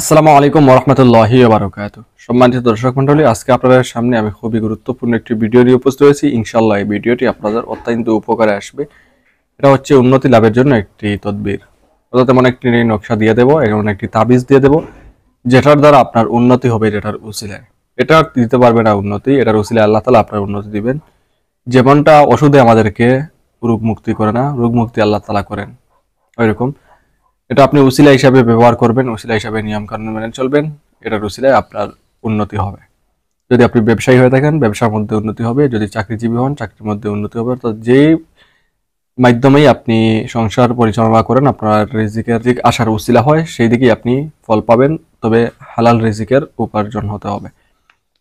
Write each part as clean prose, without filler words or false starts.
আসসালামু আলাইকুম ওরহমতুল্লাহি ওয়া বারাকাতুহু। সম্মানিত দর্শক মণ্ডলী, আজকে আপনাদের সামনে আমি খুবই গুরুত্বপূর্ণ একটি ভিডিও নিয়ে উপস্থিত হয়েছি। ইনশাআল্লাহ এই ভিডিওটি আপনাদের অত্যন্ত উপকারে আসবে। এটা হচ্ছে উন্নতি লাভের জন্য একটি তদবির। অর্থাৎ এমন একটি নকশা দিয়ে দেবো, এমন একটি তাবিজ দিয়ে দেবো যেটার দ্বারা আপনার উন্নতি হবে, যেটার উসিলায়। এটা দিতে পারবে না উন্নতি, এটার উসিলায় আল্লাহ তাআলা আপনার উন্নতি দিবেন। যেমনটা ওষুধে আমাদেরকে রোগ মুক্তি করে না, রোগ মুক্তি আল্লাহ তাআলা করেন, ওইরকম এটা আপনি উসিলা হিসাবে ব্যবহার করবেন, উসিলা হিসাবে নিয়ম কানুন মেনে চলবেন। এটার উসিলায় আপনার উন্নতি হবে। যদি আপনি ব্যবসায়ী হয়ে থাকেন, ব্যবসার মধ্যে উন্নতি হবে। যদি চাকরিজীবী হন, চাকরির মধ্যে উন্নতি হবে। তো যে মাধ্যমেই আপনি সংসার পরিচালনা করেন, আপনার রিজিকের দিক আসার উসিলা হয়, সেই দিকেই আপনি ফল পাবেন। তবে হালাল রিজিকের উপার্জন হতে হবে।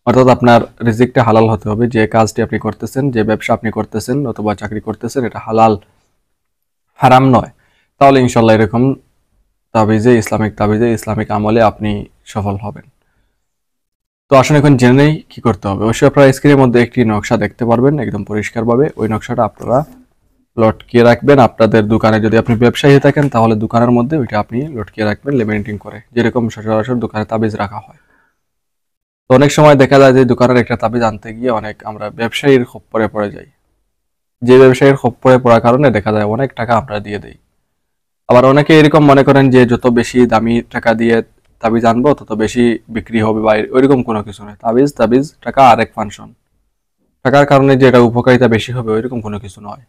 অর্থাৎ আপনার রিজিকটা হালাল হতে হবে। যে কাজটি আপনি করতেছেন, যে ব্যবসা আপনি করতেছেন অথবা চাকরি করতেছেন, এটা হালাল, হারাম নয়। তাহলে ইনশাল্লাহ এরকম তাবিজে, ইসলামিক তাবিজে, ইসলামিক আমলে আপনি সফল হবেন। তো আসুন এখন জেনে নেই কি করতে হবে। অবশ্যই আপনারা স্ক্রিনের মধ্যে একটি নকশা দেখতে পারবেন একদম পরিষ্কারভাবে। ওই নকশাটা আপনারা লটকিয়ে রাখবেন। আপনাদের দোকানে যদি আপনি ব্যবসায়ী হয়ে থাকেন, তাহলে দোকানের মধ্যে ওইটা আপনি লটকিয়ে রাখবেন লেমিনেটিং করে, যেরকম সচরাচর দোকানে তাবিজ রাখা হয়। তো অনেক সময় দেখা যায় যে দোকানের একটা তাবিজ আনতে গিয়ে আমরা ব্যবসায়ীর খপ্পরে পড়ে যাই। যে ব্যবসায়ীর খপ্পরে পড়ার কারণে দেখা যায় অনেক টাকা আমরা দিয়ে দিই। আবার অনেকে এরকম মনে করেন যে যত বেশি দামি টাকা দিয়ে তাবিজ আনবো তত বেশি বিক্রি হবে, বা ওইরকম কোনো কিছু নয়। তাবিজ তাবিজ টাকা আরেক ফাংশন, টাকার কারণে যে এটা উপকারিতা বেশি হবে ওইরকম কোনো কিছু নয়।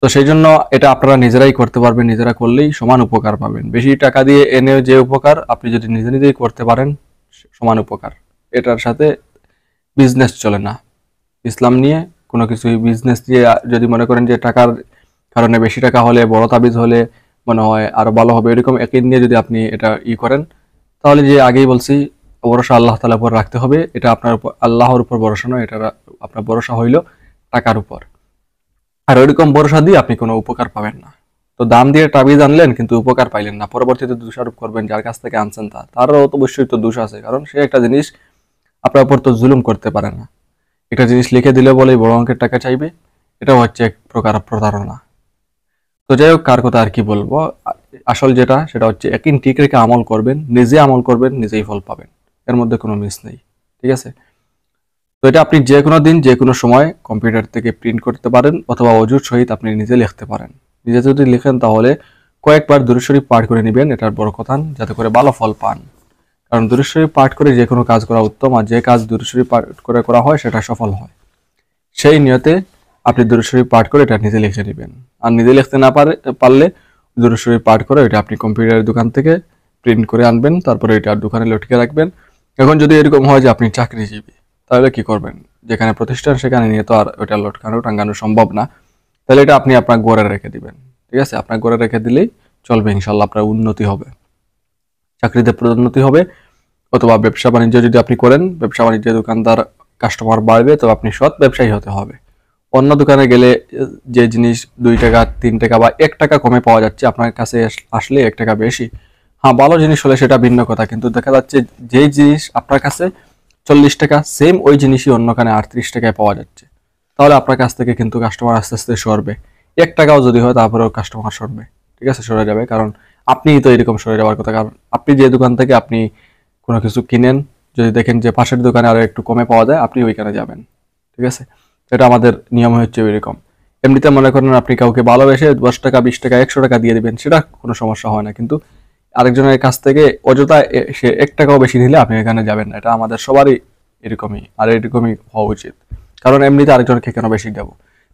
তো সেই জন্য এটা আপনারা নিজেরাই করতে পারবেন। নিজেরা করলেই সমান উপকার পাবেন। বেশি টাকা দিয়ে এনে যে উপকার, আপনি যদি নিজে নিজেই করতে পারেন সমান উপকার। এটার সাথে বিজনেস চলে না। ইসলাম নিয়ে কোনো কিছুই বিজনেস দিয়ে যদি মনে করেন যে টাকার কারণে বেশি টাকা হলে, বড় তাবিজ হলে মনে হয় আরো ভালো হবে, এরকম একই নিয়ে যদি আপনি এটা করেন, তাহলে যে আগেই বলছি ভরসা আল্লাহ তাআলার উপর রাখতে হবে। এটা আপনার উপর, আল্লাহর উপর ভরসা নয়, এটা আপনার ভরসা হইল টাকার উপর। আর ওইরকম ভরসা দিয়ে আপনি কোনো উপকার পাবেন না। তো দাম দিয়ে তাবিজ আনলেন কিন্তু উপকার পাইলেন না, পরবর্তীতে দোষারোপ করবেন যার কাছ থেকে আনছেন তারও তো অবশ্যই তো দোষ আছে। কারণ সে একটা জিনিস আপনার উপর তো জুলুম করতে পারে না। একটা জিনিস লিখে দিলে বলেই বড় অঙ্কের টাকা চাইবে, এটা হচ্ছে এক প্রকার প্রতারণা। তো যাই হোক, কার কথা আর কি বলবো। আসল যেটা সেটা হচ্ছে একদিন ঠিক রেখে আমল করবেন, নিজে আমল করবেন, নিজেই ফল পাবেন। এর মধ্যে কোনো মিস নেই, ঠিক আছে? তো এটা আপনি যে কোনো দিন যে কোনো সময় কম্পিউটার থেকে প্রিন্ট করতে পারেন, অথবা অজুর সহিত আপনি নিজে লিখতে পারেন। নিজে যদি লিখেন তাহলে কয়েকবার দুরূদ শরীফ পাঠ করে নেবেন, এটার বড় কথা, যাতে করে ভালো ফল পান। কারণ দুরূদ শরীফ পাঠ করে যে কোনো কাজ করা উত্তম, আর যে কাজ দুরূদ শরীফ পাঠ করে করা হয় সেটা সফল হয়। সেই নিয়তে আপনি দুরূদ শরীফ পাঠ করে এটা নিজে লিখে নেবেন। আর নিজে লিখতে না পারলে দুরূদ শরীফ পাঠ করে এটা আপনি কম্পিউটারের দোকান থেকে প্রিন্ট করে আনবেন, তারপরে এটা দোকানে লটকে রাখবেন। এখন যদি এরকম হয় যে আপনি চাকরিজীবী, তাহলে কি করবেন? যেখানে প্রতিষ্ঠান সেখানে নিয়ে তো আর ওটা লটকানো টাঙ্গানো সম্ভব না। তাহলে এটা আপনি আপনার ঘরে রেখে দিবেন, ঠিক আছে? আপনার ঘরে রেখে দিলেই চলবে, ইনশাল্লাহ আপনার উন্নতি হবে, চাকরিতে পদোন্নতি হবে। অথবা ব্যবসা বাণিজ্য যদি আপনি করেন, ব্যবসা বাণিজ্যে দোকানদার কাস্টমার বাড়বে, তো আপনি সৎ ব্যবসায়ী হতে হবে। অন্য দোকানে গেলে যে জিনিস 2 টাকা 3 টাকা বা 1 টাকা কমে পাওয়া যাচ্ছে, আপনার কাছে আসলে 1 টাকা বেশি। হ্যাঁ, ভালো জিনিস হলে সেটা ভিন্ন কথা, কিন্তু দেখা যাচ্ছে যেই জিনিস আপনার কাছে 40 টাকা, সেম ওই জিনিসই অন্যখানে 38 টাকায় পাওয়া যাচ্ছে। তাহলে আপনার কাছ থেকে কিন্তু কাস্টমার আস্তে আস্তে সরবে। 1 টাকাও যদি হয় তারপরেও কাস্টমার সরবে, ঠিক আছে? সরে যাবে, কারণ আপনিই তো এরকম সরে যাওয়ার কথা। কারণ আপনি যে দোকান থেকে আপনি কোনো কিছু কিনেন, যদি দেখেন যে পাশের দোকানে আরো একটু কমে পাওয়া যায়, আপনি ওইখানে যাবেন, ঠিক আছে? এটা আমাদের নিয়ম হচ্ছে ওইরকম। এমনিতে মনে করেন আপনি কাউকে ভালোবেসে 10 টাকা 20 টাকা 100 টাকা দিয়ে দিবেন, সেটা কোনো সমস্যা হয় না। কিন্তু আরেকজনের কাছ থেকে অযথা সে 1 টাকাও বেশি নিলে আপনি এখানে যাবেন না। এটা আমাদের সবারই এরকমই, আর এরকমই হওয়া উচিত। কারণ এমনিতে আরেকজনকে কেন বেশি দেবো?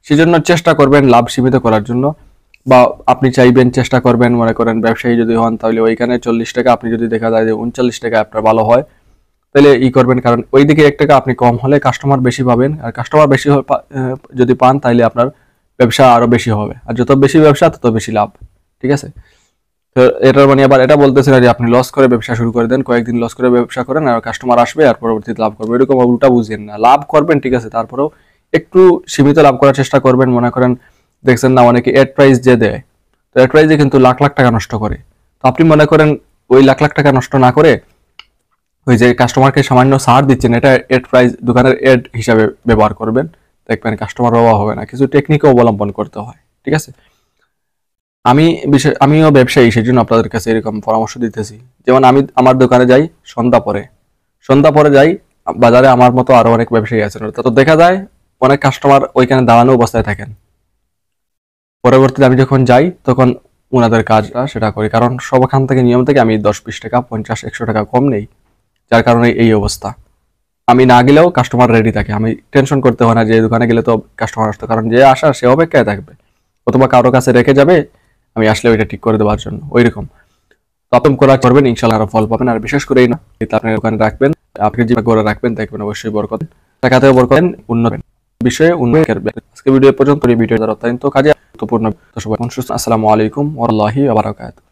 সেজন্য চেষ্টা করবেন লাভ সীমিত করার জন্য। বা আপনি চাইবেন, চেষ্টা করবেন, মনে করেন ব্যবসায়ী যদি হন, তাহলে ওইখানে 40 টাকা আপনি যদি দেখা যায় যে 39 টাকা আপনার ভালো হয়, তাহলে করবেন। কারণ ওইদিকে 1 টাকা আপনি কম হলে কাস্টমার বেশি পাবেন, আর কাস্টমার বেশি যদি পান, তাহলে আপনার ব্যবসা আরো বেশি হবে। আর যত বেশি ব্যবসা তত বেশি লাভ, ঠিক আছে? তো এটার মানে আবার এটা বলতেছে না যে আপনি লস করে ব্যবসা শুরু করে দেন, কয়েকদিন লস করে ব্যবসা করেন আর কাস্টমার আসবে আর পরবর্তীতে লাভ করবে, এরকম উল্টা বুঝেন না। লাভ করবেন, ঠিক আছে, তারপরেও একটু সীমিত লাভ করার চেষ্টা করবেন। মনে করেন দেখছেন না অনেকে এড প্রাইস যে দেয়, তো এড প্রাইসে কিন্তু লাখ লাখ টাকা নষ্ট করে। তো আপনি মনে করেন ওই লাখ লাখ টাকা নষ্ট না করে ওই যে কাস্টমারকে সামান্য ছাড় দিচ্ছেন, এটা এড প্রাইস দোকানের এড হিসাবে ব্যবহার করবেন, দেখবেন কাস্টমার অভাব হবে না। কিছু টেকনিকও অবলম্বন করতে হয়, ঠিক আছে? আমিও ব্যবসায়ী, সেই জন্য আপনাদের কাছে এরকম পরামর্শ দিতেছি। যেমন আমি আমার দোকানে যাই সন্ধ্যা পরে যাই, বাজারে আমার মতো আরো অনেক ব্যবসায়ী আছেন, তো দেখা যায় অনেক কাস্টমার ওইখানে দাঁড়ানো অবস্থায় থাকেন। পরবর্তীতে আমি যখন যাই তখন ওনাদের কাজটা সেটা করি, কারণ সবখান থেকে নিয়ম থেকে আমি 10-20 টাকা 50-100 টাকা কম নেই, যার কারণে এই অবস্থা। আমি না গেলেও কাস্টমার রেডি থাকে, আমি টেনশন করতে হয় না যে দোকানে গেলে তো কাস্টমার আসতো, কারণ যে আসার সে অপেক্ষায় থাকবে, অথবা কারো কাছে রেখে যাবে, আমি আসলে ওইটা ঠিক করে দেওয়ার জন্য ওইরকম। তো আপনি করবেন, ইনশাল্লাহ আরো ফল পাবেন। আর বিশেষ করে এই না, এটা আপনি দোকানে রাখবেন, আপনি যে করে রাখবেন দেখবেন অবশ্যই বরকত, টাকাতেও বরকত, উন্নত বিষয়ে উন্নত করবে। আজকে ভিডিও পর্যন্ত, এই ভিডিও দ্বারা অত্যন্ত কাজে গুরুত্বপূর্ণ। তো সবাই সুস্থ, আসসালামু আলাইকুম ওয়া রাহমাতুল্লাহি ওয়া বারাকাতুহু।